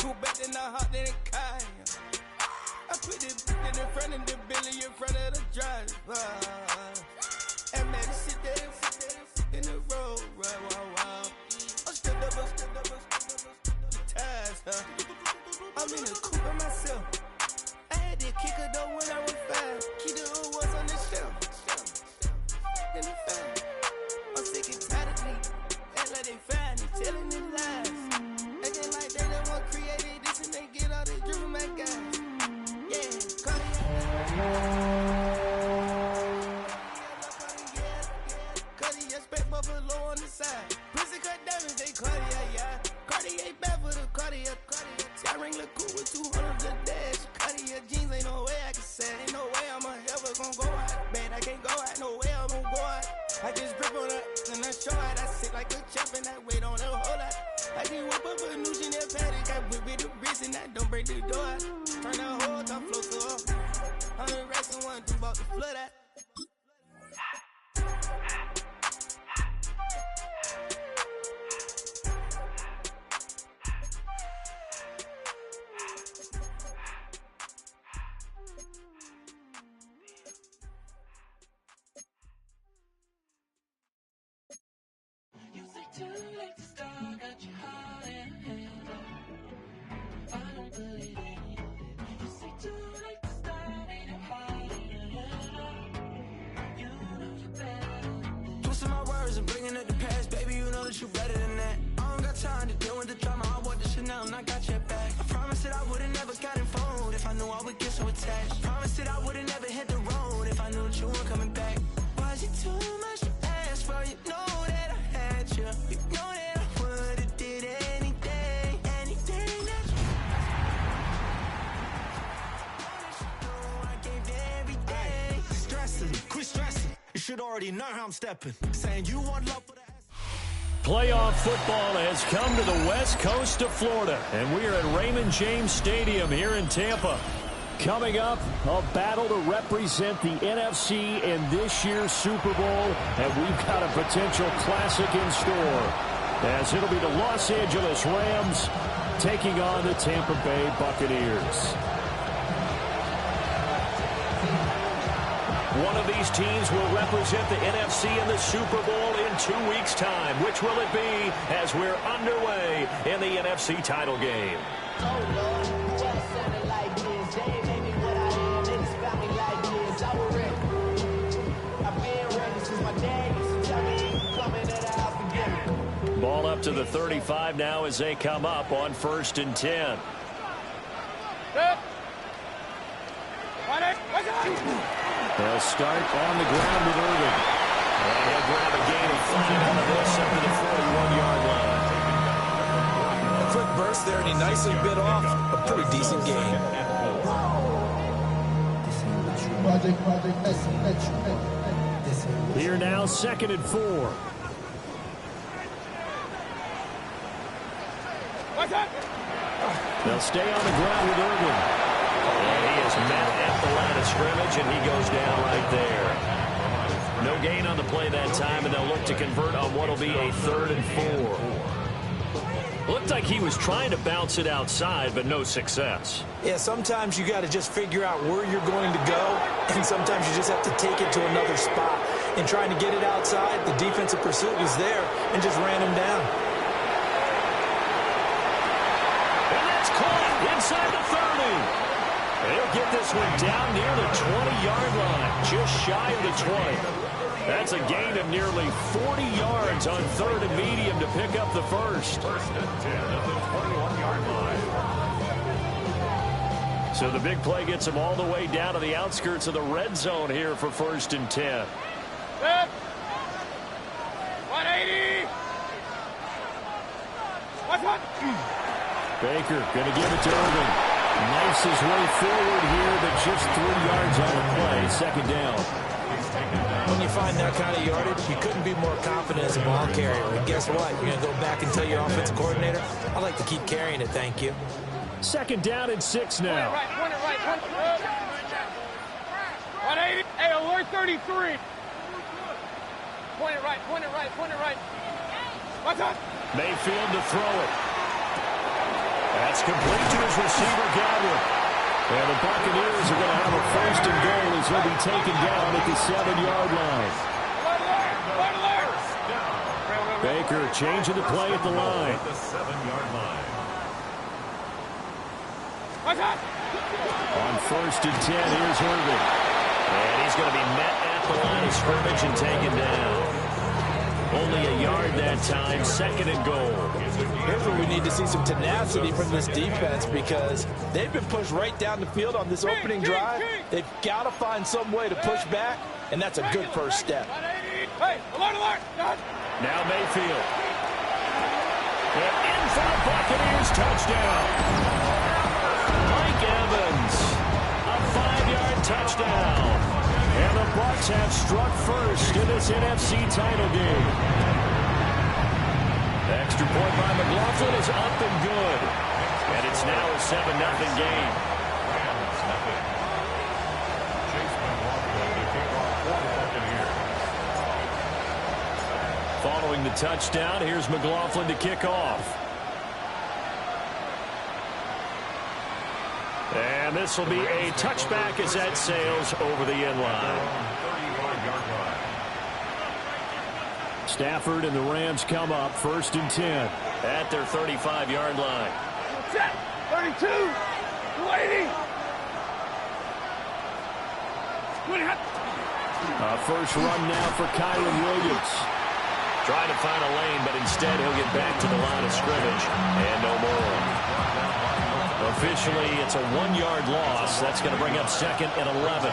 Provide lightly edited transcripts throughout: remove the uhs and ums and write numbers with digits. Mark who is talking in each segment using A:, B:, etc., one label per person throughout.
A: cool back then I hopped in a car. I put this in front of the Billy in front of the driver. And man, sit there in the road, wow. I'm still double, ties, huh? I'm in the coupe by myself. I had that kicker though when I was 5. Keep the old ones on the shelf. In the family. I'm sick and tired of me. Act like they find it, telling them lies. Acting like they the one created this and they get all this drip from my guys. Cartier spec buffalo on the side. Pussy cut diamonds, they Cartier, yeah. Cartier bad for the Cartier. Sky ring look cool with 200 the dash. Cartier jeans, ain't no way I can say. Ain't no way I'm ever gonna go out. Man, I can't go out, no way I'm gonna go out. I just grip on her and I show out. I sit like a champ and I wait on her whole lot. I just whip up a new Chanel paddock. I whip with the wrist and I don't break the door out. Turn that whole top flow to her. 100 racks and 1 2 about to flood out.
B: Too late to start, got your heart in hand. I don't believe any of it. You say too late to start, ain't it hard in your head? You know you're better than this.
C: Twisting my words and bringing it to pass, baby, you know that you're better than that. I don't got time to deal with the drama, I want the Chanel and I got your back. I promised that I would've never gotten phoned if I knew I would get so attached. I promised that I would've never hit the road if I knew that you weren't coming back. Was it too much to ask for? You know that I had you. You know that should already know how I'm stepping. Saying you want love for that.
D: Playoff football has come to the west coast of Florida, and we are at Raymond James Stadium here in Tampa. Coming up, a battle to represent the NFC in this year's Super Bowl, and we've got a potential classic in store, as it'll be the Los Angeles Rams taking on the Tampa Bay Buccaneers. One of these teams will represent the NFC in the Super Bowl in 2 weeks' time. Which will it be as we're underway in the NFC title game?
E: Oh, Lord, who else sounded like this? They ain't made me what I am. They just found me like this. I was ready. I've been ready since my dad used to tell me he was coming to the house to get me.
D: Ball up to the 35 now as they come up on 1st and 10. They'll start on the ground with Irvin. And he'll grab a gain of 5 out of this up to the 41-yard line.
F: A quick burst there, and he nicely bit off a pretty decent gain.
D: Here now, 2nd and 4. They'll stay on the ground with Irvin. And he is met at the line of scrimmage, and he goes down right there. No gain on the play that time, and they'll look to convert on what will be a 3rd and 4. Looked like he was trying to bounce it outside, but no success.
F: Yeah, sometimes you got to just figure out where you're going to go, and sometimes you just have to take it to another spot. And trying to get it outside, the defensive pursuit was there and just ran him down.
D: And that's caught inside the 30. They'll get this one down near the 20-yard line, just shy of the 20. That's a gain of nearly 40 yards on 3rd and medium to pick up the first. 1st and 10 at the 21-yard line. So the big play gets him all the way down to the outskirts of the red zone here for 1st and 10.
A: 180.
D: Baker going to give it to Irvin. Knifes his way forward here, but just 3 yards on the play. 2nd down.
F: When you find that kind of yardage, you couldn't be more confident as a ball carrier. And guess what? You're going to go back and tell your offensive coordinator, I'd like to keep carrying it, thank you.
D: 2nd down and 6 now.
A: Point it right. 180. Hey, alert 33. Point it right. What's up?
D: Mayfield to throw it. That's complete to his receiver, Godwin. And the Buccaneers are going to have a first and goal as he'll be taken down at the 7-yard line. Baker changing the play at the line.
G: The 7-yard line.
D: On first and 10, here's Irving. And he's going to be met at the line of scrimmage and taken down. Only a yard that time, second and goal.
F: Here's where we need to see some tenacity from this defense because they've been pushed right down the field on this opening drive. They've got to find some way to push back, and that's a good first step.
D: Now Mayfield. And in for the Buccaneers, touchdown. Mike Evans, a 5-yard touchdown. And the Bucs have struck first in this NFC title game. The extra point by McLaughlin is up and good. And it's now a 7-0 game. Following the touchdown, here's McLaughlin to kick off. And this will be a touchback as that sails over the end line. Stafford and the Rams come up first and 10 at their 35-yard line.
H: 32, 280.
D: First run now for Kyron Williams. Trying to find a lane, but instead he'll get back to the line of scrimmage and no more. Officially, it's a 1-yard loss. That's going to bring up second and 11.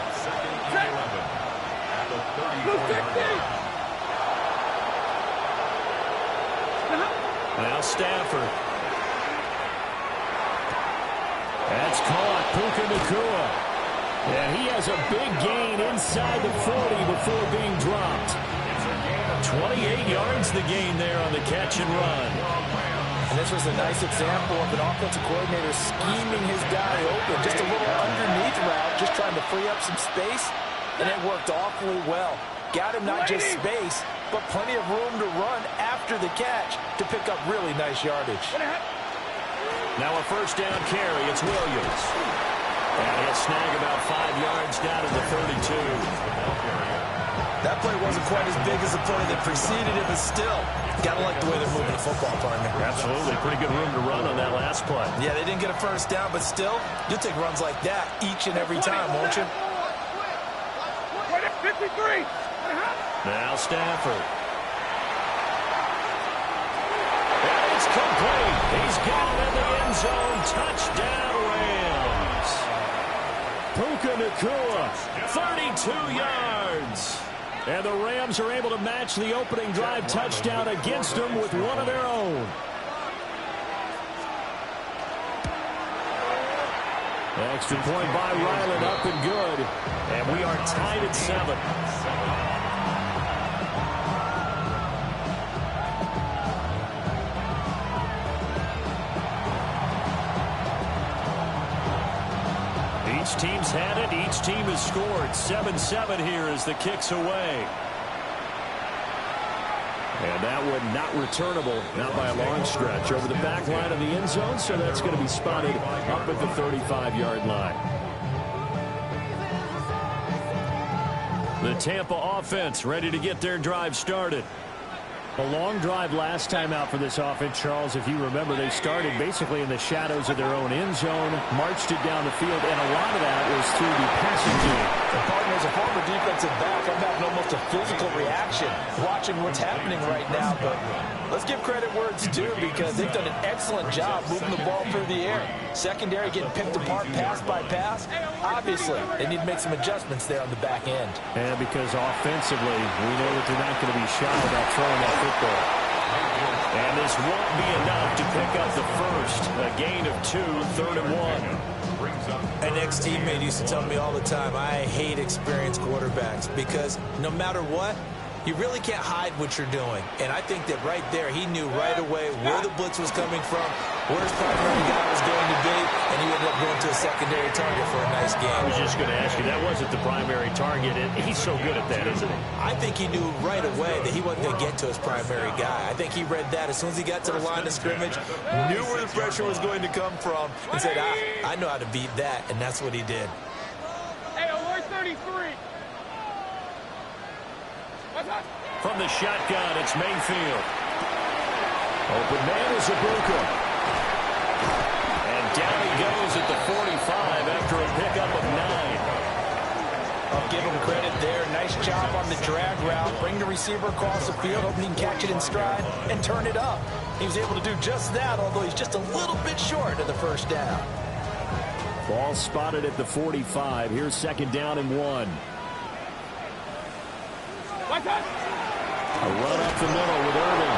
D: Now Stafford. That's caught. Puka Nacua. And he has a big gain inside the 40 before being dropped. 28 yards the gain there on the catch and run.
F: And this was a nice example of an offensive coordinator scheming his guy open. Just a little underneath route, just trying to free up some space, and it worked awfully well. Got him not just space, but plenty of room to run after the catch to pick up really nice yardage.
D: Now a first down carry, it's Williams. And he'll snag about 5 yards down to the 32.
F: That play wasn't quite as big as the play that preceded it, but still, gotta like the way they're moving the football, partner.
D: Absolutely. Pretty good room to run on that last play.
F: Yeah, they didn't get a first down, but still, you'll take runs like that each and every time, won't you?
H: 53.
D: Now Stafford. And it's complete. He's got it in the end zone. Touchdown, Rams. Puka Nacua, 32 yards. And the Rams are able to match the opening drive touchdown against them with one of their own. Extra point by Ryland, up and good. And we are tied at 7. Each team's had it. Each team has scored. 7-7 here as the kick's away. And that one not returnable, not by a long stretch, over the back line of the end zone, so that's going to be spotted up at the 35-yard line. The Tampa offense ready to get their drive started. A long drive last time out for this offense, Charles. If you remember, they started basically in the shadows of their own end zone, marched it down the field, and a lot of that was through the passing game.
F: The partner, as a former defensive back, I'm having almost a physical reaction watching what's happening right now. But let's give credit where it's due because they've done an excellent job moving the ball through the air. Secondary getting picked apart pass by pass. Obviously, they need to make some adjustments there on the back end.
D: And because offensively, we know that they're not going to be shy about throwing that football. And this won't be enough to pick up the first. A gain of 2, 3rd and 1.
F: An ex-teammate used to tell me all the time, I hate experienced quarterbacks because no matter what, You really can't hide what you're doing. And I think that right there, he knew right away where the blitz was coming from, where his primary guy was going to be, and he ended up going to a secondary target for a nice game.
D: I was just going to ask you, that wasn't the primary target. He's so good at that, isn't he?
F: I think he knew right away that he wasn't going to get to his primary guy. I think he read that as soon as he got to the line of scrimmage, knew where the pressure was going to come from, and said, I know how to beat that, and that's what he did.
H: Hey, alert 33.
D: From the shotgun, it's Mayfield. Open man is Ibuka. And down he goes at the 45 after a pickup of 9.
F: I'll give him credit there. Nice job on the drag route. Bring the receiver across the field, hoping he can catch it in stride and turn it up. He was able to do just that, although he's just a little bit short of the first down.
D: Ball spotted at the 45. Here's second down and 1. A run up the middle with Irving.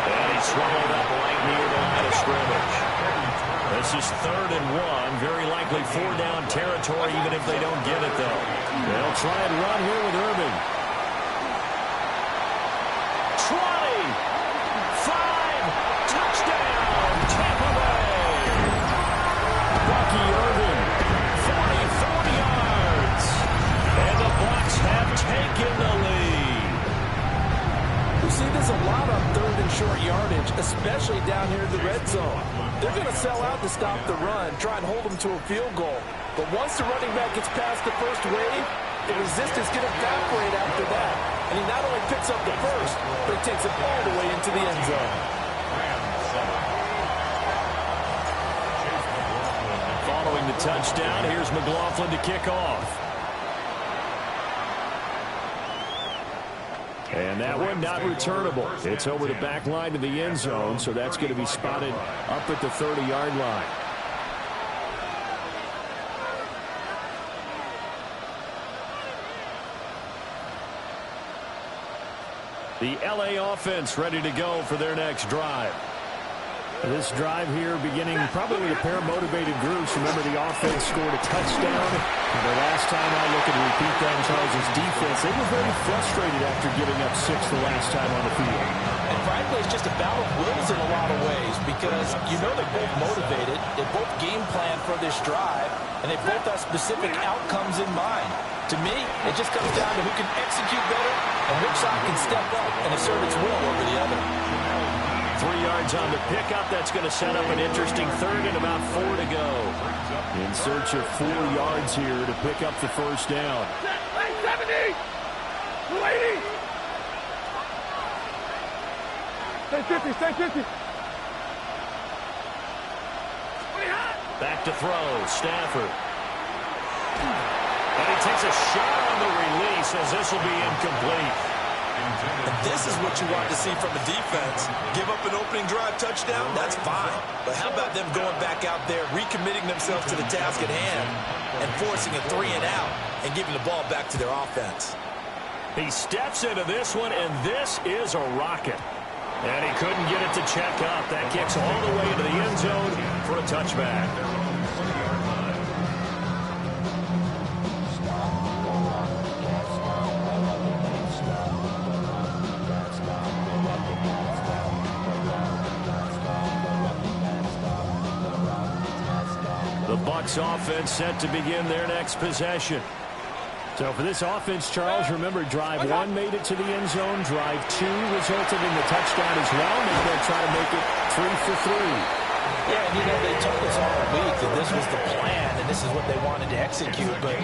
D: And he's swallowed up right near the line of scrimmage. This is 3rd and 1. Very likely 4-down territory, even if they don't get it, though. They'll try and run here with Irving. 20. 5. Touchdown. Tampa Bay. Bucky Irving. 44 yards. And the Bucs have taken the lead.
F: You see this a lot on 3rd and short yardage, especially down here in the red zone. They're going to sell out to stop the run, try and hold them to a field goal. But once the running back gets past the first wave, the resistance can evaporate after that. And he not only picks up the first, but he takes it all the way into the end zone.
D: Following the touchdown, here's McLaughlin to kick off. And that one not returnable. It's over the back line to the end zone, so that's going to be spotted up at the 30-yard line. The LA offense ready to go for their next drive. This drive here beginning probably with a pair of motivated groups. Remember, the offense scored a touchdown. And the last time I look and repeat that in Charles' defense, they were very frustrated after giving up 6 the last time on the field.
F: And frankly, it's just a battle of wills in a lot of ways because you know they're both motivated. They both game plan for this drive, and they both have specific outcomes in mind. To me, it just comes down to who can execute better and which side can step up and assert its will over the other.
D: 3 yards on the pickup. That's going to set up an interesting 3rd and about 4 to go. In search of 4 yards here to pick up the first down.
H: 70! 280! Stay 50, stay 50.
D: Back to throw, Stafford. And he takes a shot on the release as this will be incomplete.
F: And this is what you want to see from a defense. Give up an opening drive touchdown, that's fine. But how about them going back out there, recommitting themselves to the task at hand, and forcing a 3 and out, and giving the ball back to their offense.
D: He steps into this one, and this is a rocket. And he couldn't get it to check up. That kicks all the way into the end zone for a touchback. The Bucs offense set to begin their next possession. So for this offense, Charles, remember, drive 1 made it to the end zone. Drive 2 resulted in the touchdown as well. Now they'll try to make it 3 for 3.
F: Yeah, and you know, they told us all week that this was the plan and this is what they wanted to execute. But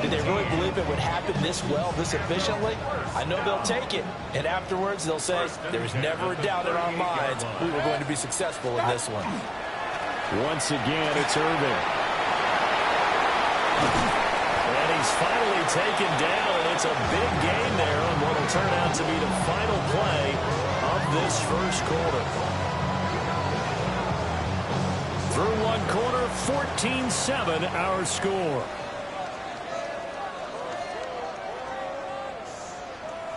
F: did they really believe it would happen this well, this efficiently? I know they'll take it. And afterwards, they'll say, there was never a doubt in our minds we were going to be successful in this one.
D: Once again, it's Irving. And he's finally taken down. It's a big gain there on what will turn out to be the final play of this first quarter. Through one quarter, 14-7 our score.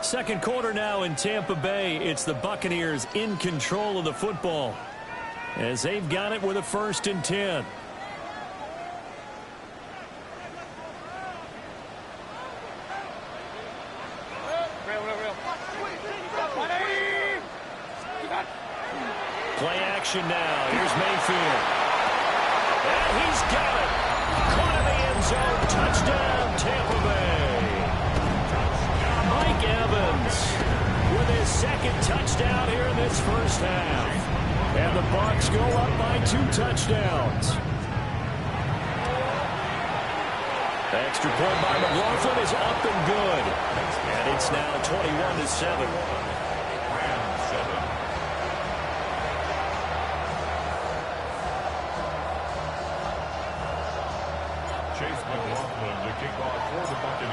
D: Second quarter now in Tampa Bay. It's the Buccaneers in control of the football as they've got it with a 1st and 10. Play action now. Here's Mayfield. And he's got it. Caught in the end zone. Touchdown, Tampa Bay. Mike Evans with his second touchdown here in this first half. And the Bucs go up by 2 touchdowns. Extra point by McLaughlin is up and good. And it's now 21-7.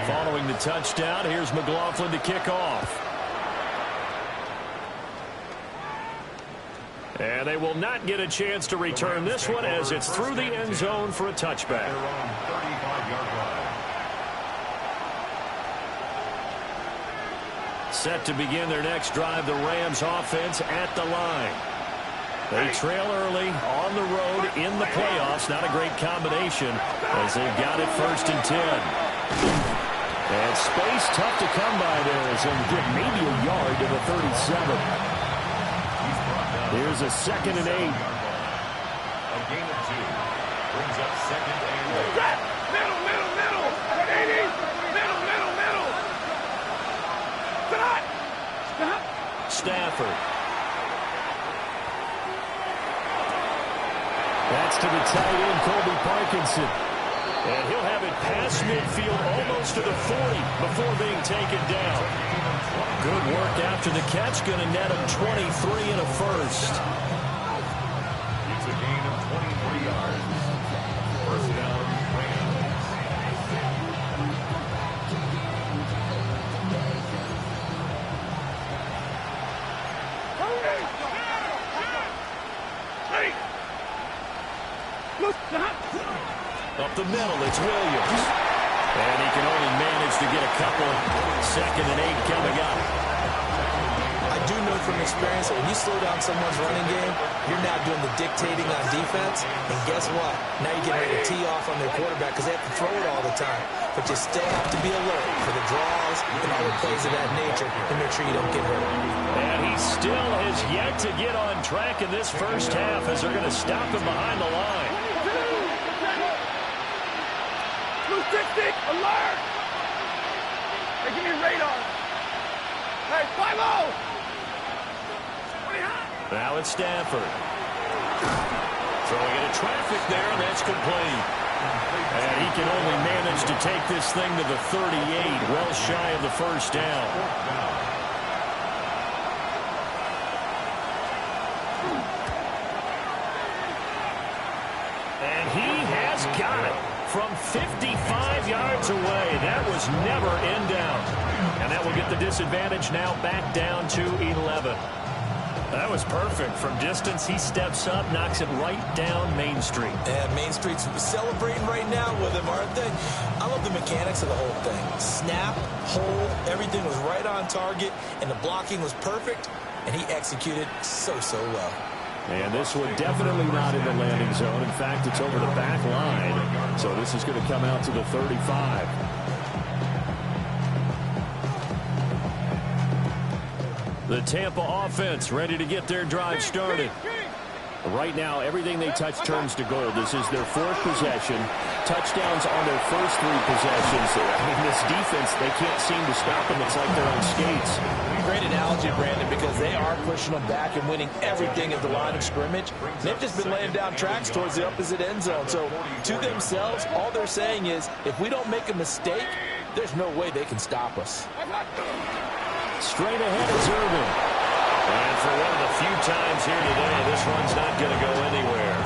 D: Following the touchdown, here's McLaughlin to kick off. And they will not get a chance to return this one as it's through the end zone for a touchback. Set to begin their next drive, the Rams offense at the line. They trail early on the road in the playoffs. Not a great combination as they've got it 1st and 10. And space tough to come by there as they'll get maybe a yard to the 37. Here's a 2nd and 8.
G: A gain of 2 brings up 2nd and 8.
H: Middle. 80. Middle. Stop.
D: Stafford. That's to the tight end, Colby Parkinson. And he'll have it past midfield almost to the 40 before being taken down. Good work after the catch. Going to net him 23 and a first.
G: It's a gain of 23 yards. First down, Rams.
D: Up the middle, it's Williams. And he can only manage to get a couple. 2nd and 8 coming up.
I: I do know from experience that when you slow down someone's running game, you're now doing the dictating on defense. And guess what? Now you're getting ready to tee off on their quarterback because they have to throw it all the time. But you still have to be alert for the draws and all the plays of that nature to make sure you don't get hurt.
D: And he still has yet to get on track in this first half as they're going to stop him behind the line.
H: 260, alert! Hey, give me a radar. Hey, 5-0!
D: Now it's Stafford. Throwing into traffic there, and that's complete. And he can only manage to take this thing to the 38, well shy of the first down. And he has got it. From 55 yards away. That was never in down. And that will get the disadvantage now back down to 11. That was perfect. From distance, he steps up, knocks it right down Main Street.
I: And Main Street's celebrating right now with him, aren't they? I love the mechanics of the whole thing. Snap, hold, everything was right on target, and the blocking was perfect, and he executed so well.
D: And this one definitely not in the landing zone. In fact, it's over the back line. So this is going to come out to the 35. The Tampa offense ready to get their drive started. Right now, everything they touch turns to gold. This is their 4th possession. Touchdowns on their first 3 possessions. I mean, this defense, they can't seem to stop them. It's like they're on skates.
F: Great analogy, Brandon, because they are pushing them back and winning everything at the line of scrimmage. They've just been laying down tracks towards the opposite end zone. So to themselves, all they're saying is, if we don't make a mistake, there's no way they can stop us.
D: Straight ahead is Irvin. And for one of the few times here today, this one's not going to go anywhere.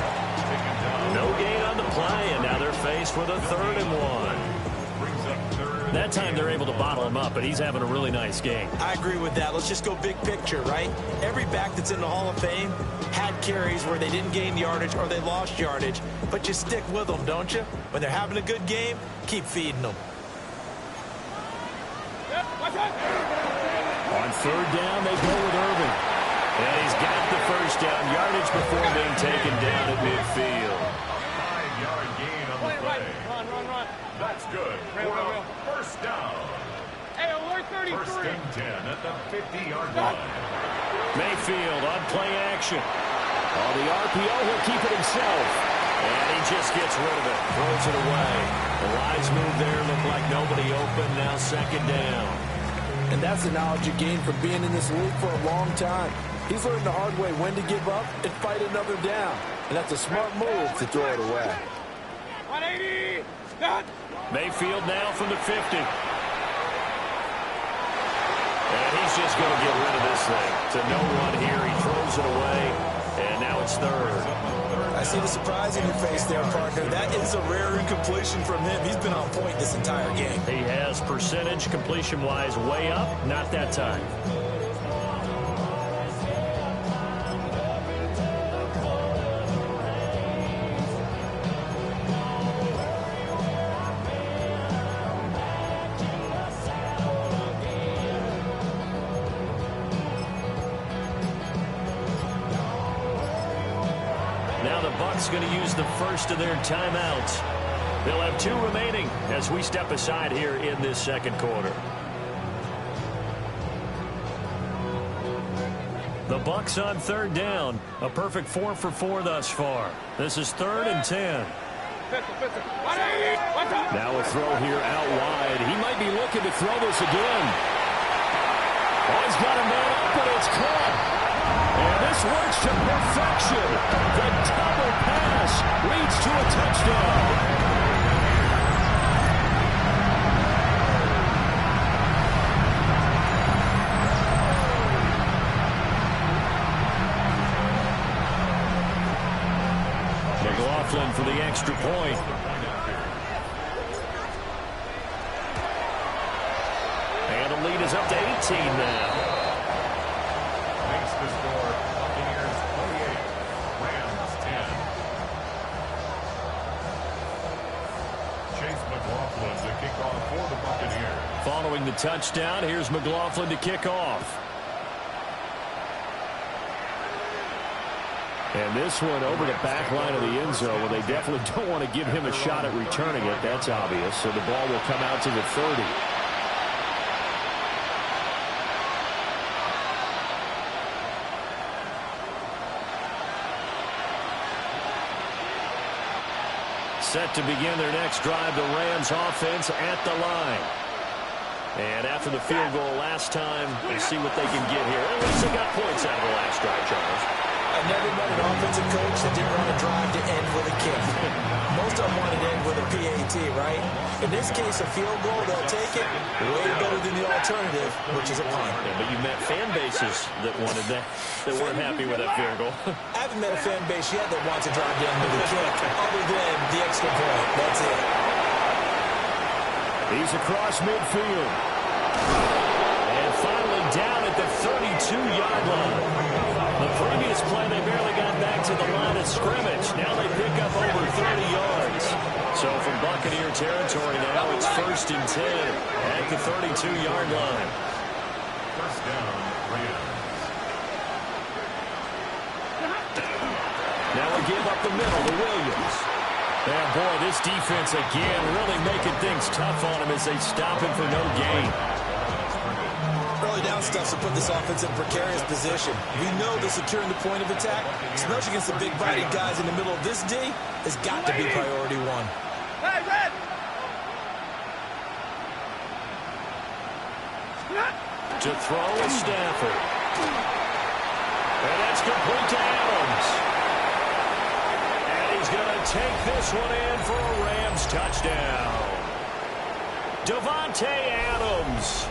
D: No gain on the play, and now they're faced with a 3rd and 1. That time they're able to bottle him up, but he's having a really nice game.
I: I agree with that. Let's just go big picture, right? Every back that's in the Hall of Fame had carries where they didn't gain yardage or they lost yardage, but you stick with them, don't you? When they're having a good game, keep feeding them.
D: On 3rd down, they go with Irvin. And he's got the first down yardage before being taken down at midfield.
G: 5-yard gain on the play.
H: Run.
G: That's good. For first down.
H: Hey, alert 33.
G: 1st and 10 at the 50-yard line.
D: Mayfield on play action. On the RPO, he'll keep it himself. And he just gets rid of it. Throws it away. The wise move there. Looked like nobody open. Now second down.
I: And that's the knowledge you gain from being in this league for a long time. He's learned the hard way when to give up and fight another down. And that's a smart move to throw it away.
H: 180. Done.
D: Mayfield now from the 50. And he's just going to get rid of this thing. To no one here. He throws it away. And now it's third.
I: I see the surprise in your face there, partner. That is a rare incompletion from him. He's been on point this entire game.
D: He has percentage completion-wise way up. Not that time. Going to use the first of their timeouts. They'll have 2 remaining as we step aside here in this second quarter. The Bucs on third down. A perfect 4 for 4 thus far. This is 3rd and 10. Now a throw here out wide. He might be looking to throw this again. Oh, he's got a man up, but it's caught. And this works to perfection. The double pass leads to a touchdown. McLaughlin for the extra point. And the lead is up to 18 now.
G: The score, Buccaneers 28, Rams 10. Chase McLaughlin to kick off for the Buccaneers.
D: Following the touchdown, here's McLaughlin to kick off. And this one over the back line of the end zone. Well, they definitely don't want to give him a shot at returning it. That's obvious. So the ball will come out to the 30. Set to begin their next drive, the Rams offense at the line. And after the field goal last time, we'll see what they can get here. At least they got points out of the last drive, Charles.
I: I never met an offensive coach that didn't want a drive to end with a kick. Most of them want it to end with a PAT, right? In this case, a field goal, they'll take it. Way better than the alternative, which is a punt.
D: Yeah, but you met fan bases that wanted that weren't happy with that field goal.
I: I haven't met a fan base yet that wants a drive to end with a kick, other than the extra point. That's it.
D: He's across midfield. And finally down at the 32-yard line. The previous play, they barely got back to the line of scrimmage. Now they pick up over 30 yards. So from Buccaneer territory now, it's 1st and 10 at the 32-yard line.
G: First down, Rams.
D: Now we give up the middle to Williams. And boy, this defense again really making things tough on him as they stop him for no gain.
I: Early down stuff to put this offense in a precarious position. We know that securing the point of attack, especially against the big body guys in the middle of this D, has got to be priority 1.
H: Hey, Red!
D: To throw is Stafford. And that's complete to Adams. And he's going to take this one in for a Rams touchdown. Davante Adams,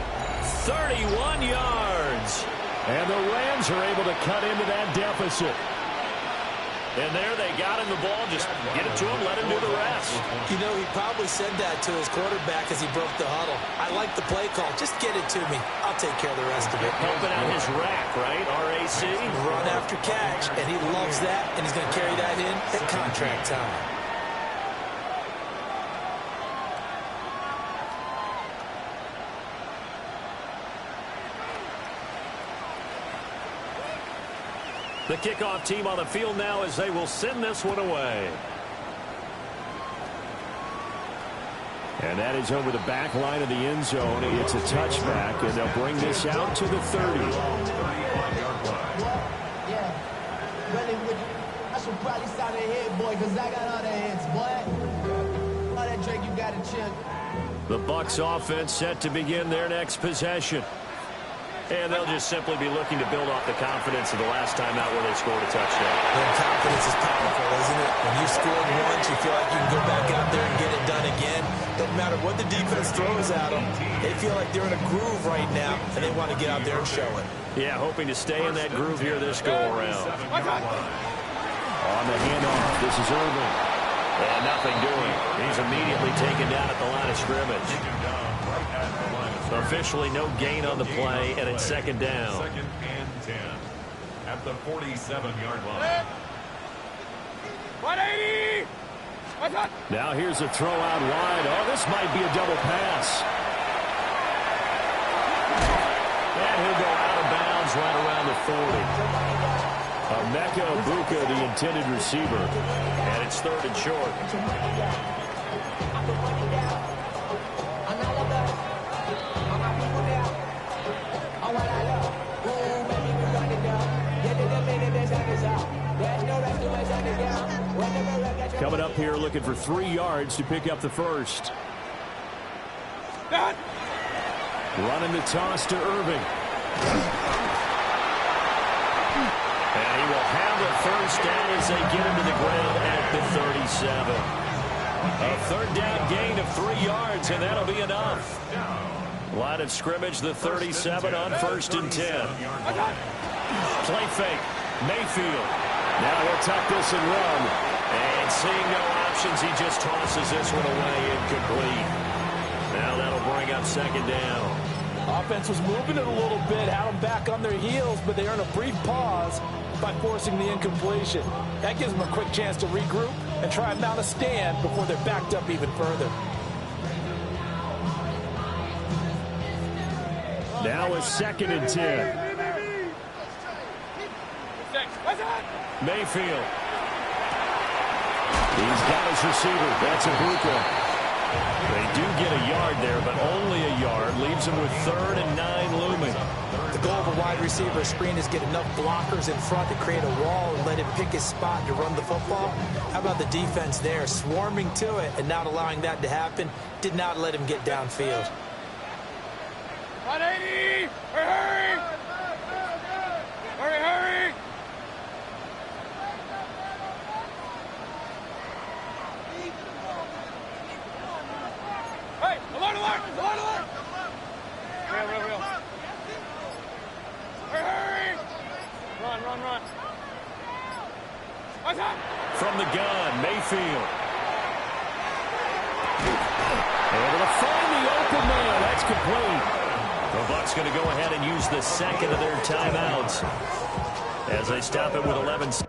D: 31 yards. And the Rams are able to cut into that deficit. And there they got him the ball. Just get it to him, let him do the rest.
I: You know, he probably said that to his quarterback as he broke the huddle. I like the play call. Just get it to me. I'll take care of the rest of it.
D: Helping out his rack, right? RAC.
I: Run after catch, and he loves that, and he's going to carry that in at contract time.
D: The kickoff team on the field now as they will send this one away. And that is over the back line of the end zone. It's a touchback, and they'll bring this out to the 30.
E: Really with you. I should probably sign a hit, boy, because I got all the hits, boy. All that Drake, you got to chill.
D: The Bucs offense set to begin their next possession. And they'll just simply be looking to build off the confidence of the last time out where they scored a touchdown.
I: And confidence is powerful, isn't it? When you scored once, you feel like you can go back out there and get it done again. Doesn't matter what the defense throws at them. They feel like they're in a groove right now, and they want to get out there and show it.
D: Yeah, hoping to stay in that groove here this go-around. On the handoff, this is Irving. And nothing doing. He's immediately taken down at the line of scrimmage. Officially no gain on the play, and it's second down.
G: Second and 10 at the 47-yard line.
H: 180! What's up?
D: Now here's a throw out wide. Oh, this might be a double pass. And he'll go out of bounds right around the 40. Emeka Egbuka, the intended receiver. And it's third and short. Coming up here looking for 3 yards to pick up the first. Running the toss to Irving. And he will have a first down as they get him to the ground at the 37. A third down gain of 3 yards, and that'll be enough. Line of scrimmage, the 37 on first and 10. Play fake. Mayfield. Now he'll tuck this and run. And seeing no options, he just tosses this one away incomplete. Now that'll bring up second down.
F: Offense was moving it a little bit, had them back on their heels, but they earn a brief pause by forcing the incompletion. That gives them a quick chance to regroup and try and mount a stand before they're backed up even further.
D: Now a second and 10. Mayfield. He's got his receiver. That's Egbuka. They do get a yard there, but only a yard. Leaves them with 3rd and 9 looming.
I: The goal of a wide receiver screen is get enough blockers in front to create a wall and let him pick his spot to run the football. How about the defense there, swarming to it and not allowing that to happen? Did not let him get downfield.
H: 180! Hurry! Hurry, hurry! Hey, alert, alert! Alert, alert! Real. Hurry! Run. What's up?
D: From the gun, Mayfield. Able to find the open man. That's complete. The Bucs going to go ahead and use the second of their timeouts as they stop it with 11 seconds.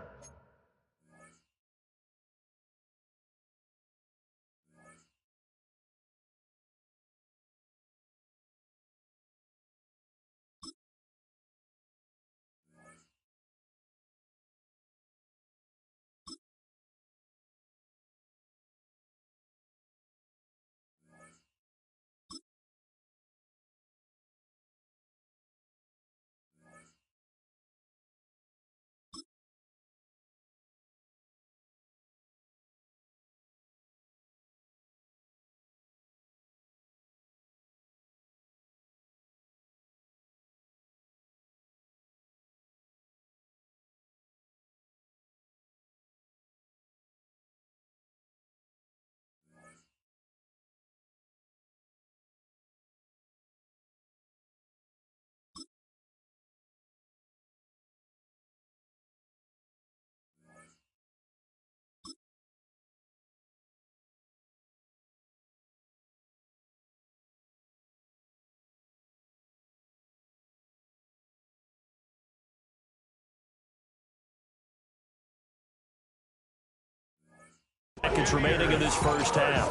D: Seconds remaining in this first half.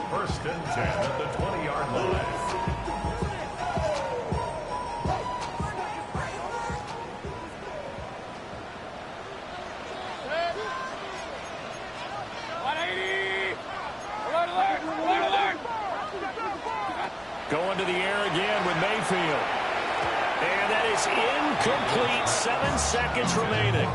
G: First and 10 at the 20-yard line.
D: Going to the air again with Mayfield. And that is Complete, 7 seconds remaining.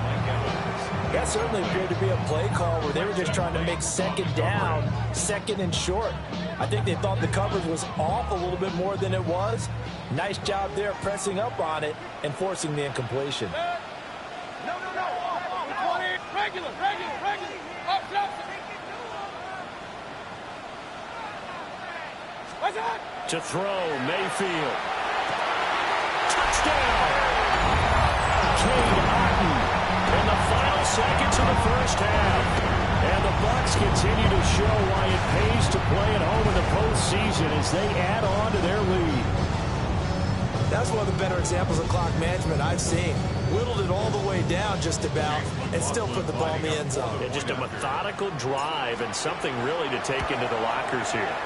I: That certainly appeared to be a play call where they were just trying to make second down, second and short. I think they thought the coverage was off a little bit more than it was. Nice job there pressing up on it and forcing the incompletion.
H: No. 20. Regular. Up. What's that?
D: To throw, Mayfield. Touchdown! Cade Otton in the final seconds of the first half. And the Bucs continue to show why it pays to play at home in the postseason as they add on to their lead.
I: That's one of the better examples of clock management I've seen. Whittled it all the way down just about and still put the ball in the end zone.
D: And just a methodical drive and something really to take into the lockers here.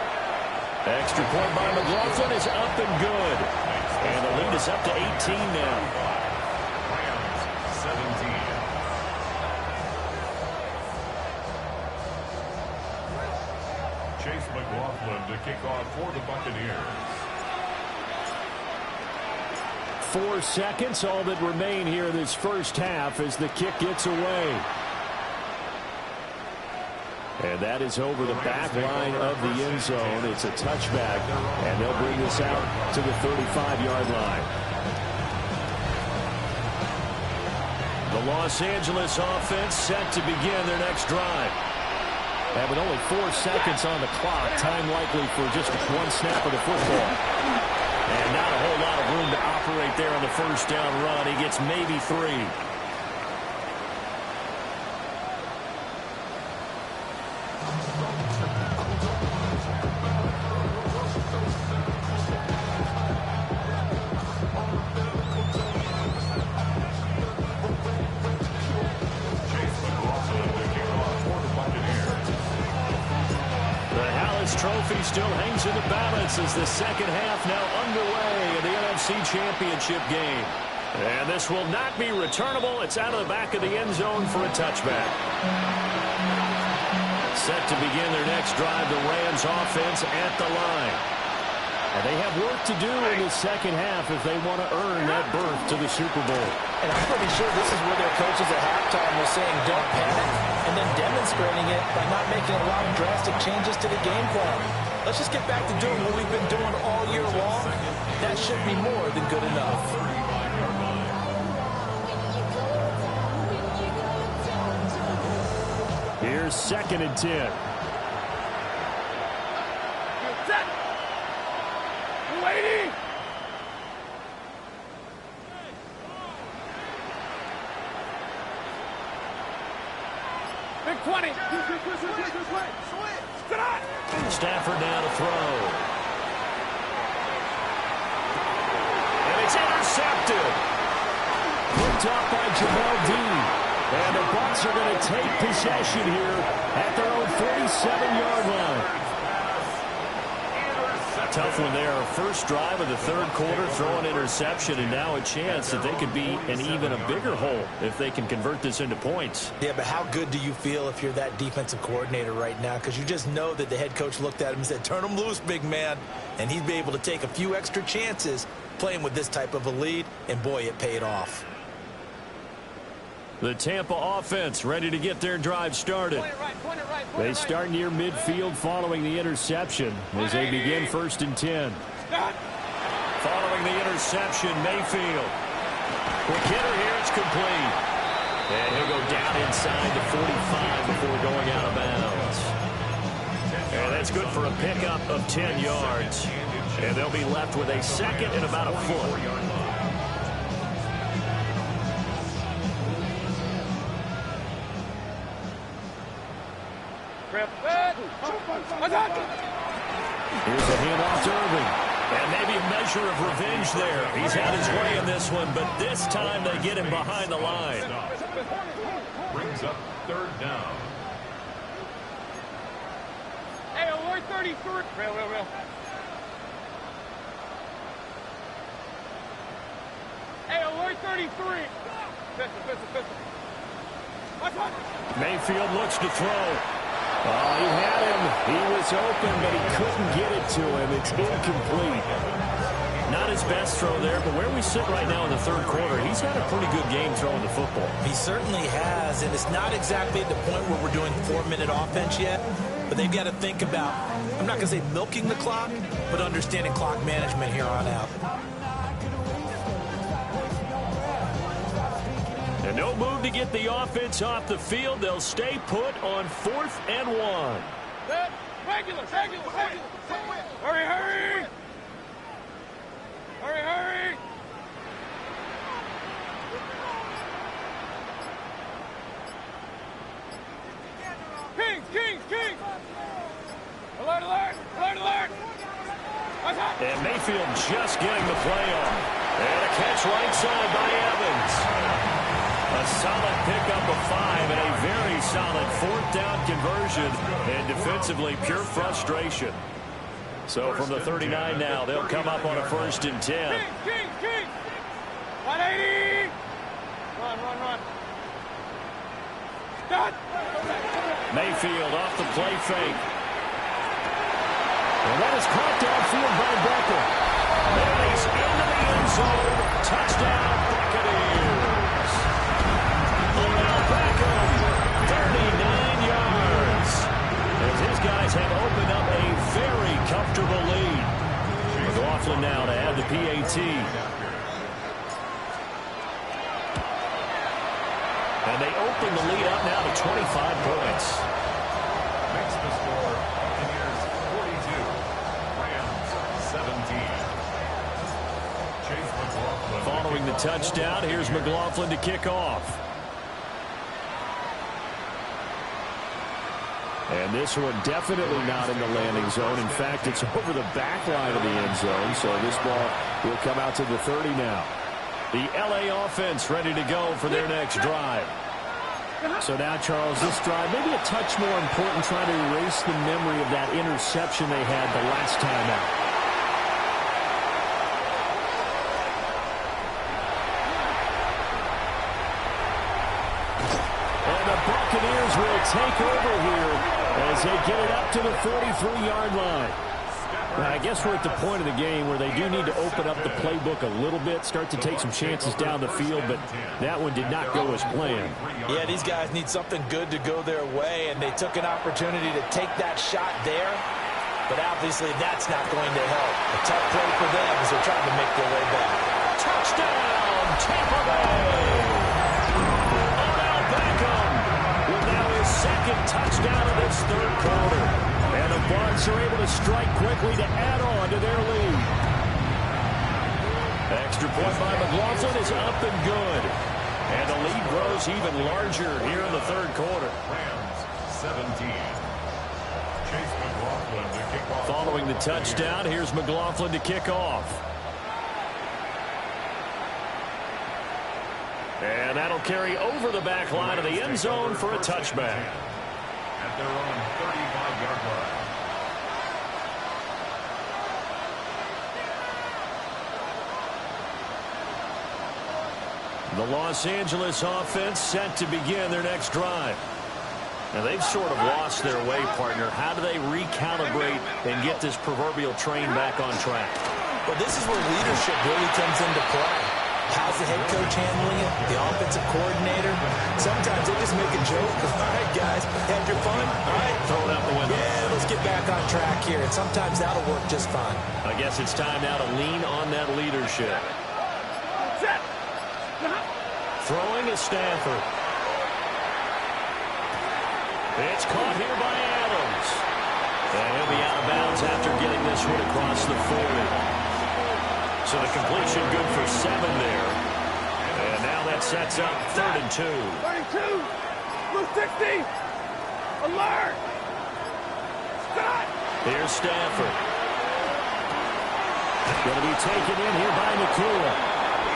D: Extra point by McLaughlin is up and good. And the lead is up to 18 now.
G: Rams 17. Chase McLaughlin to kick off for the Buccaneers.
D: 4 seconds, all that remain here in this first half as the kick gets away. And that is over the back line of the end zone. It's a touchback, and they'll bring this out to the 35-yard line. The Los Angeles offense set to begin their next drive. And with only 4 seconds on the clock, time likely for just one snap of the football. And not a whole lot of room to operate there on the first down run. He gets maybe 3. Trophy still hangs in the balance as the second half now underway in the NFC Championship game. And this will not be returnable. It's out of the back of the end zone for a touchback. Set to begin their next drive, the Rams offense at the line. And they have work to do in the second half if they want to earn that berth to the Super Bowl.
I: And I'm pretty sure this is where their coaches at halftime were saying don't panic, and then demonstrating it by not making a lot of drastic changes to the game plan. Let's just get back to doing what we've been doing all year long. That should be more than good enough.
D: Here's 2nd and 10.
H: Lady! Big 20.
D: Stafford now to throw. And it's intercepted. Picked off by Jamel Dean. And the Bucs are going to take possession here at their own 47-yard line. Tough one there. First drive of the third quarter, throw an interception, and now a chance that they could be in even a bigger hole if they can convert this into points.
I: Yeah, but how good do you feel if you're that defensive coordinator right now? Because you just know that the head coach looked at him and said, turn him loose, big man. And he'd be able to take a few extra chances playing with this type of a lead, and boy, it paid off.
D: The Tampa offense ready to get their drive started. They start near midfield following the interception as they begin 1st and 10. Following the interception, Mayfield. Quick hitter here, it's complete. And he'll go down inside the 45 before going out of bounds. And that's good for a pickup of 10 yards. And they'll be left with a second and about a foot. Here's a handoff to Irving. And maybe a measure of revenge there. He's had his way in this one, but this time they get him behind the line.
G: Brings up 3rd down.
H: Hey, alert 33. Real. Hey, alert 33. Pistol.
D: Mayfield looks to throw. Oh, he had him. He was open, but he couldn't get it to him. It's incomplete. Not his best throw there, but where we sit right now in the third quarter, he's had a pretty good game throwing the football.
I: He certainly has, and it's not exactly at the point where we're doing 4-minute offense yet, but they've got to think about, I'm not going to say milking the clock, but understanding clock management here on out.
D: And no move to get the offense off the field. They'll stay put on 4th and 1.
H: Regular. Hurry. Hurry. Kings. Alert.
D: And Mayfield just getting the play on. And a catch right side by Evans. A solid pickup of 5 and a very solid 4th down conversion. And defensively, pure frustration. So from the 39 now, they'll come up on a 1st and 10.
H: King. 180. Run. Stop.
D: Mayfield off the play fake. And that is caught downfield by Beckham. And he's into the end zone. Touchdown, Buccaneers. Odell Beckham, 39 yards. As his guys have opened up a very comfortable lead. McLaughlin now to add the PAT. And they open the lead up now to 25 points.
G: Makes the score Buccaneers 42, Rams 17. Chase McLaughlin.
D: Following the touchdown, here's McLaughlin to kick off. And this one definitely not in the landing zone. In fact, it's over the back line of the end zone. So this ball will come out to the 30 now. The LA offense ready to go for their next drive. So now, Charles, this drive maybe a touch more important, trying to erase the memory of that interception they had the last time out. And the Buccaneers will take over here as they get it up to the 43-yard line. Now, I guess we're at the point of the game where they do need to open up the playbook a little bit, start to take some chances down the field, but that one did not go as planned.
I: Yeah, these guys need something good to go their way, and they took an opportunity to take that shot there, but obviously that's not going to help. A tough play for them as they're trying to make their way back.
D: Touchdown, Tampa Bay! Odell Beckham with now his 2nd touchdown of this third quarter. And the Bucs are able to strike quickly to add on to their lead. Extra point by McLaughlin is up and good. And the lead grows even larger here in the third quarter.
G: Rams 17. Chase McLaughlin to kick off.
D: Following the touchdown, here's McLaughlin to kick off. And that'll carry over the back line of the end zone for a touchback.
G: At their own 35-yard line.
D: The Los Angeles offense set to begin their next drive. And they've sort of lost their way, partner. How do they recalibrate and get this proverbial train back on track?
I: Well, this is where leadership really comes into play. How's the head coach handling it? The offensive coordinator? Sometimes they just make a joke. All right, guys, had your fun? All right.
D: Throw it out the window.
I: Yeah, let's get back on track here. And sometimes that'll work just fine.
D: I guess it's time now to lean on that leadership.
H: Set.
D: Throwing is Stanford. It's caught here by Adams. And he'll be out of bounds after getting this one across the 40. So the completion good for 7 there. And now that sets up 3rd and 2.
H: 32. Blue 60. Alert. Stop.
D: Here's Stanford. Going to be taken in here by McCool.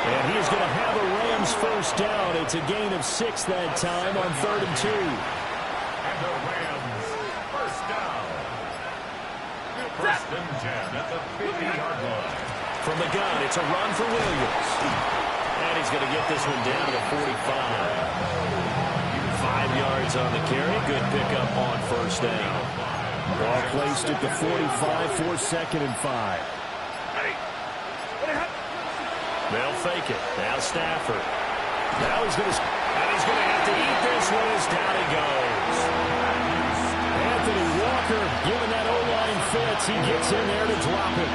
D: And he's going to have a Rams 1st down. It's a gain of 6 that time on 3rd and 2.
G: And the Rams 1st down. 1st and 10 at the 50-yard line.
D: From the gun, it's a run for Williams. And he's going to get this one down to the 45. 5 yards on the carry. Good pickup on 1st down. Ball placed at the 45 for 2nd and 5.
H: Ready.
D: They'll fake it. Now Stafford. Now he's going to have to eat this one as down he goes. Anthony Walker giving that O-line fits. He gets in there to drop it.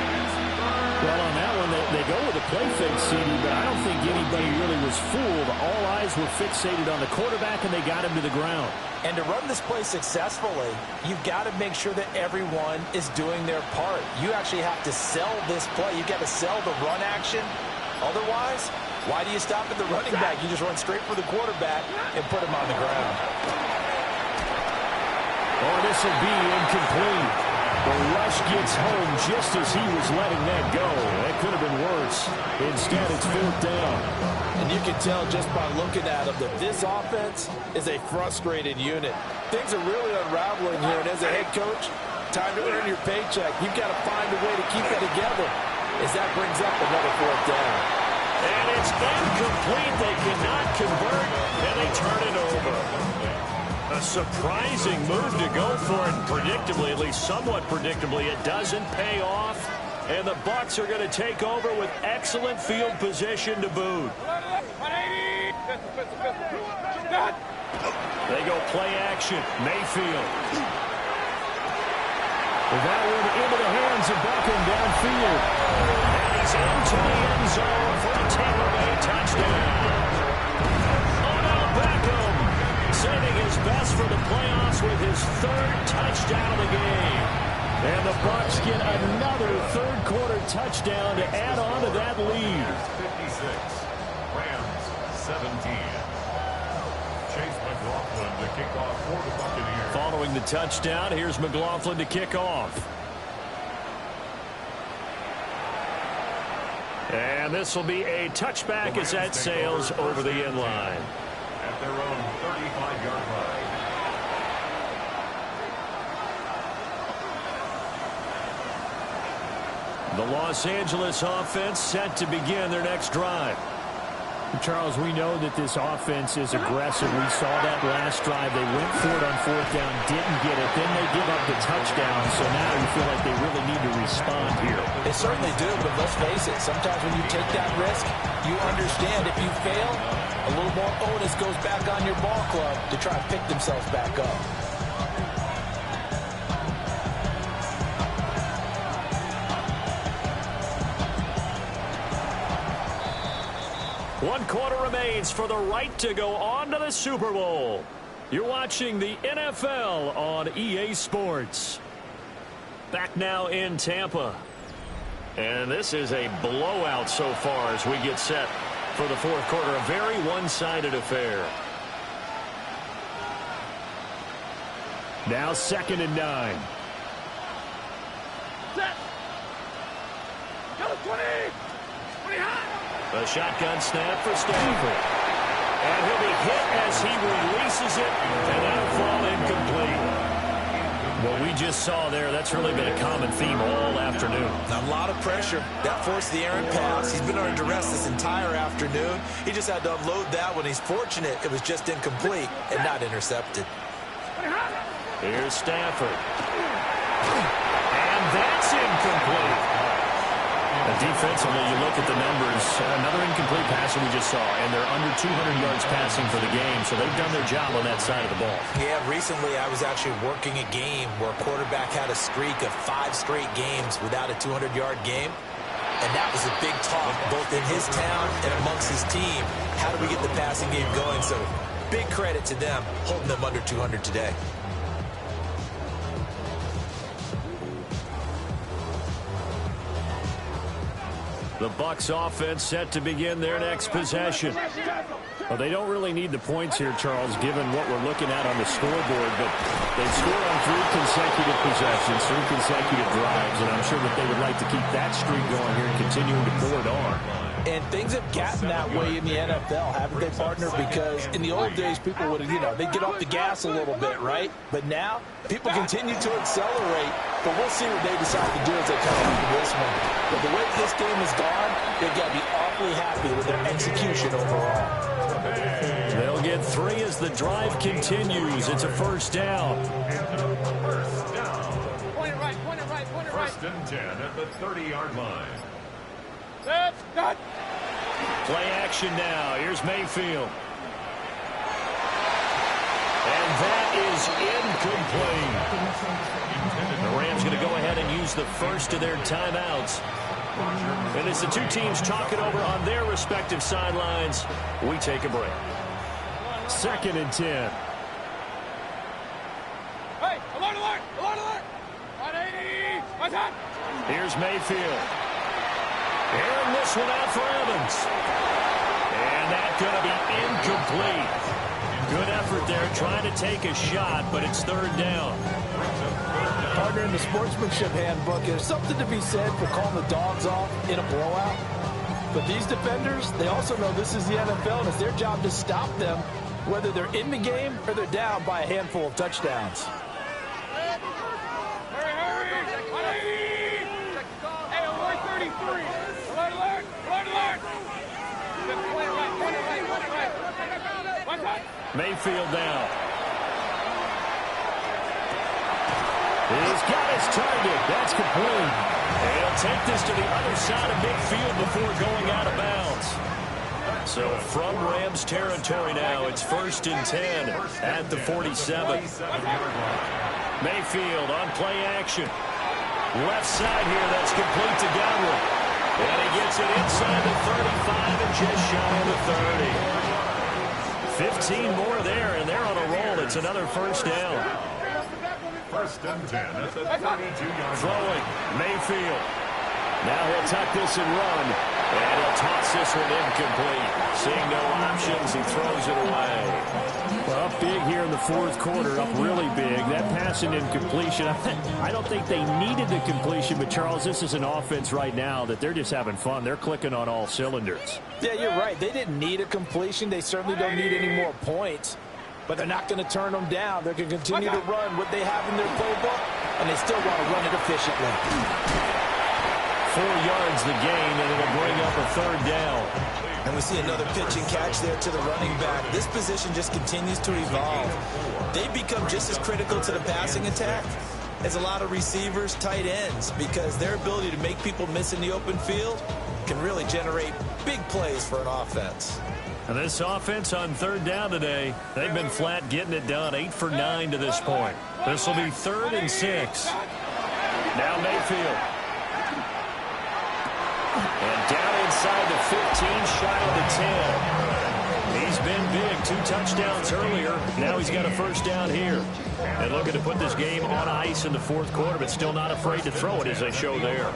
D: Well, on that one, they go with a play fake, CD, but I don't think anybody really was fooled. All eyes were fixated on the quarterback, and they got him to the ground.
F: And to run this play successfully, you've got to make sure that everyone is doing their part. You actually have to sell this play. You've got to sell the run action. Otherwise, why do you stop at the running back? You just run straight for the quarterback and put him on the ground.
D: Oh, this will be incomplete. The rush gets home just as he was letting that go. That could have been worse. Instead, it's 4th down.
F: And you can tell just by looking at him that this offense is a frustrated unit. Things are really unraveling here, and as a head coach, time to earn your paycheck. You've got to find a way to keep it together as that brings up another 4th down.
D: And it's incomplete. They cannot convert, and they turn it over. A surprising move to go for it, and predictably, at least somewhat predictably, it doesn't pay off. And the Bucs are going to take over with excellent field position to boot. They go play action. Mayfield. That one into the hands of Beckham downfield. And he's into the end zone for a Tampa Bay touchdown. Odell Beckham saving his best for the playoffs with his 3rd touchdown of the game. And the Bucs get another 3rd quarter touchdown to add on to that lead.
G: 56, Rams 17. Chase McLaughlin to kick off for the Buccaneers.
D: Following the touchdown, here's McLaughlin to kick off. And this will be a touchback as that sails over the end line.
G: At their own 35-yard line.
D: The Los Angeles offense set to begin their next drive.
J: Charles, we know that this offense is aggressive. We saw that last drive. They went for it on 4th down, didn't get it. Then they give up the touchdown. So now you feel like they really need to respond here.
F: They certainly do, but let's face it. Sometimes when you take that risk, you understand if you fail, a little more onus goes back on your ball club to try and pick themselves back up.
D: One quarter remains for the right to go on to the Super Bowl. You're watching the NFL on EA Sports. Back now in Tampa. And this is a blowout so far as we get set for the 4th quarter. A very one-sided affair.
J: Now 2nd and 9.
H: Set. Go 20. 20 high.
D: A shotgun snap for Stafford. And he'll be hit as he releases it, and that'll fall incomplete. What we just saw there, that's really been a common theme all afternoon.
I: A lot of pressure. That forced the errant pass. He's been under duress this entire afternoon. He just had to unload that one. He's fortunate it was just incomplete and not intercepted.
D: Here's Stafford. And that's incomplete. Defensively, you look at the numbers, another incomplete pass that we just saw, and they're under 200 yards passing for the game, so they've done their job on that side of the ball.
I: Yeah, recently I was actually working a game where a quarterback had a streak of 5 straight games without a 200-yard game, and that was a big talk both in his town and amongst his team. How do we get the passing game going? So big credit to them holding them under 200 today.
D: The Bucs offense set to begin their next possession.
J: Well, they don't really need the points here, Charles, given what we're looking at on the scoreboard. But they've scored on 3 consecutive possessions, 3 consecutive drives, and I'm sure that they would like to keep that streak going here and continuing to pull it on.
F: And things have gotten that way in the NFL, haven't they, partner? Because in the old days, people would, they'd get off the gas a little bit, right? But now, people continue to accelerate. But we'll see what they decide to do as they come into this one. But the way this game has gone, they've got to be awfully happy with their execution overall.
D: They'll get 3 as the drive continues. It's a 1st down.
H: Point it right, point it right, point it right.
G: 1st and 10 at the 30-yard line.
H: Set. Cut.
D: Play action now. Here's Mayfield. And that is incomplete. The Rams going to go ahead and use the first of their timeouts. And as the two teams talk it over on their respective sidelines, we take a break. 2nd and 10.
H: Hey, alert, alert, alert, alert. 180. What's up?
D: Here's Mayfield. Airing this one out for Evans. And that's going to be incomplete. Good effort there, trying to take a shot, but it's 3rd down.
F: Partner, in the sportsmanship handbook, there's something to be said for calling the dogs off in a blowout. But these defenders, they also know this is the NFL, and it's their job to stop them, whether they're in the game or they're down by a handful of touchdowns.
H: Hurry, hurry. 180. Hey, alert 33. Alert, alert, alert, alert. Point it right, point it right, point it right. What's up?
D: Mayfield down. He's got his target. That's complete. And he'll take this to the other side of midfield before going out of bounds. So from Rams territory now, it's 1st and 10 at the 47. Mayfield on play action. Left side here, that's complete to Godwin. And he gets it inside the 35 and just shy of the 30. 15 more there, and they're on a roll. It's another 1st down.
G: 1st and 10 at the 32-yard
D: Throwing, Mayfield. Now he'll tuck this and run. And he'll toss this one incomplete. Seeing no options, he throws it away. Well, up big here in the 4th quarter, up really big. That pass and incompletion, I don't think they needed the completion, but Charles, this is an offense right now that they're just having fun. They're clicking on all cylinders.
F: Yeah, you're right. They didn't need a completion. They certainly don't need any more points. But they're not going to turn them down. They're going to continue to run what they have in their playbook, and they still want to run it efficiently.
D: 4 yards the gain, and it'll bring up a 3rd down.
I: And we see another pitch and catch there to the running back. This position just continues to evolve. They become just as critical to the passing attack as a lot of receivers, tight ends, because their ability to make people miss in the open field can really generate big plays for an offense.
D: And this offense on 3rd down today, they've been flat getting it done, 8 for 9 to this point. This will be 3rd and 6. Now Mayfield. And down inside the 15, shy of the 10. He's been big, 2 touchdowns earlier. Now he's got a 1st down here. And looking to put this game on ice in the 4th quarter, but still not afraid to throw it as they show there.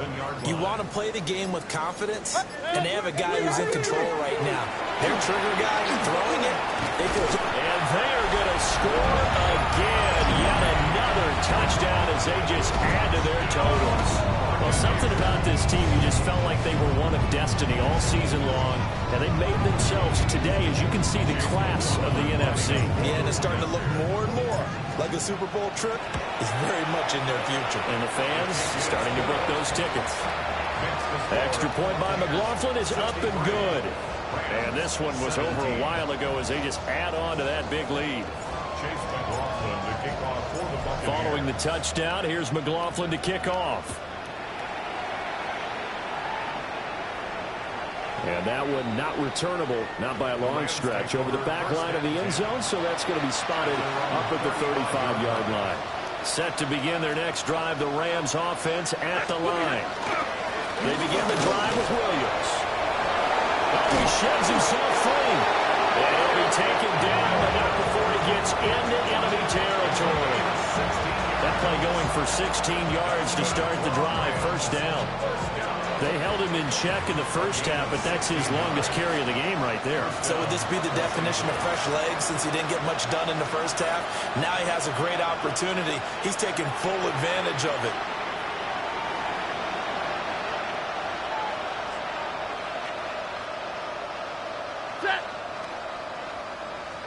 I: You want to play the game with confidence, and they have a guy who's in control right now. Their trigger guy throwing it.
D: And they're going to score again. Yet another touchdown as they just add to their totals. Well, something about this team, you just felt like they were one of destiny all season long, and they made themselves today, as you can see, the class of the NFC.
I: Yeah, and it's starting to look more and more like a Super Bowl trip is very much in their future.
D: And the fans starting to book those tickets. Extra point by McLaughlin is up and good. And this one was over a while ago as they just add on to that big lead. Following the touchdown, here's McLaughlin to kick off. And that one not returnable, not by a long stretch, over the back line of the end zone, so that's going to be spotted up at the 35-yard line. Set to begin their next drive, the Rams offense at the line. They begin the drive with Williams. Oh, he sheds himself free. And he'll be taken down, but not before he gets into enemy territory. That play going for 16 yards to start the drive, 1st down. They held him in check in the 1st half, but that's his longest carry of the game right there.
I: So would this be the definition of fresh legs since he didn't get much done in the 1st half? Now he has a great opportunity. He's taking full advantage of it.
H: Set.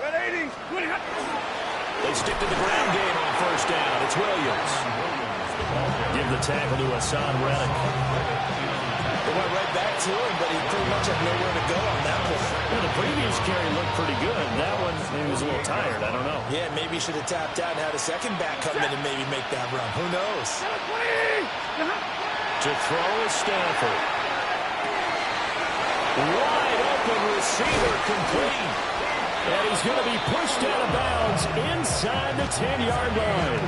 H: 180.
D: They stick to the ground game on 1st down. It's Williams. Give the tackle to Hassan Reddick.
I: They went right back to him, but he pretty much had nowhere to go on that one.
D: Well, the previous carry looked pretty good. That one, he was a little tired. I don't know.
I: Yeah, maybe he should have tapped out and had a second back come in and maybe make that run. Who knows?
D: To throw is Stanford. Wide open open receiver complete. And he's going to be pushed out of bounds inside the 10-yard line.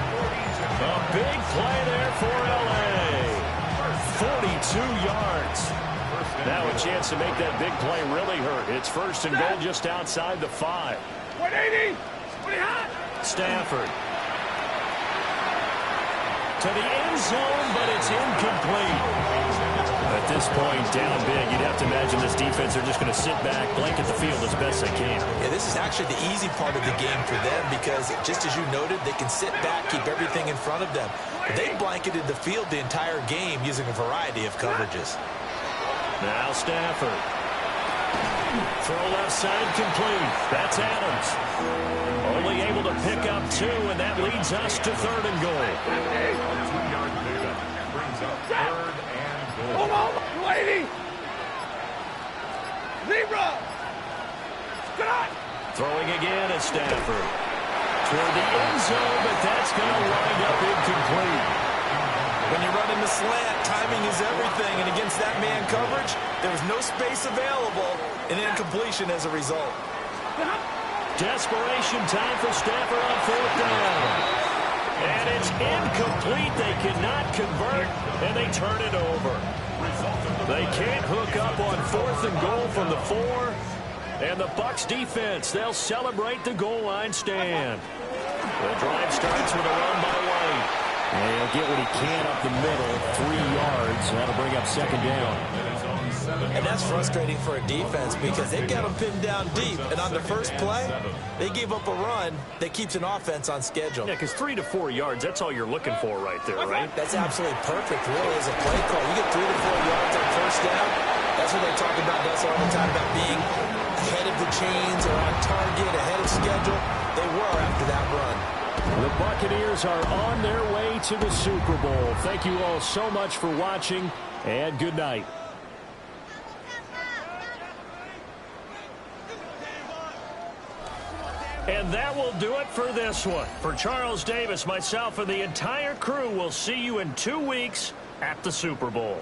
D: A big play there for L.A. 42 yards. Now a chance to make that big play really hurt. It's first and goal just outside the 5.
H: 180.
D: Stafford. To the end zone, but it's incomplete. At this point, down big, you'd have to imagine this defense are just going to sit back, blanket the field as best they can.
I: Yeah, this is actually the easy part of the game for them because, just as you noted, they can sit back, keep everything in front of them. But they blanketed the field the entire game using a variety of coverages.
D: Now Stafford. Throw left side complete. That's Adams. Only able to pick up 2, and that leads us to 3rd and goal.
G: A 2-yard pickup brings up 3rd and goal.
H: Hold on, lady. Zebra. Get on.
D: Throwing again at Stafford. Toward the end zone, but that's going to wind up incomplete.
I: When you run in the slant, timing is everything, and against that man coverage, there was no space available, and incompletion as a result.
D: Desperation time for Stafford on 4th down. And it's incomplete. They cannot convert, and they turn it over. They can't hook up on 4th and goal from the 4. And the Bucs defense, they'll celebrate the goal line stand. The drive starts with a run by White.
J: And he'll get what he can up the middle, 3 yards. That'll bring up 2nd down.
I: And that's frustrating for a defense because they've got them pinned down deep. And on the first play, they gave up a run that keeps an offense on schedule.
D: Yeah, because 3 to 4 yards, that's all you're looking for right there, right?
I: That's absolutely perfect, really, as a play call. You get 3 to 4 yards on 1st down. That's what they talk about us all the time, about being ahead of the chains or on target, ahead of schedule. They were after that run.
D: The Buccaneers are on their way to the Super Bowl. Thank you all so much for watching, and good night. And that will do it for this one. For Charles Davis, myself, and the entire crew, we'll see you in 2 weeks at the Super Bowl.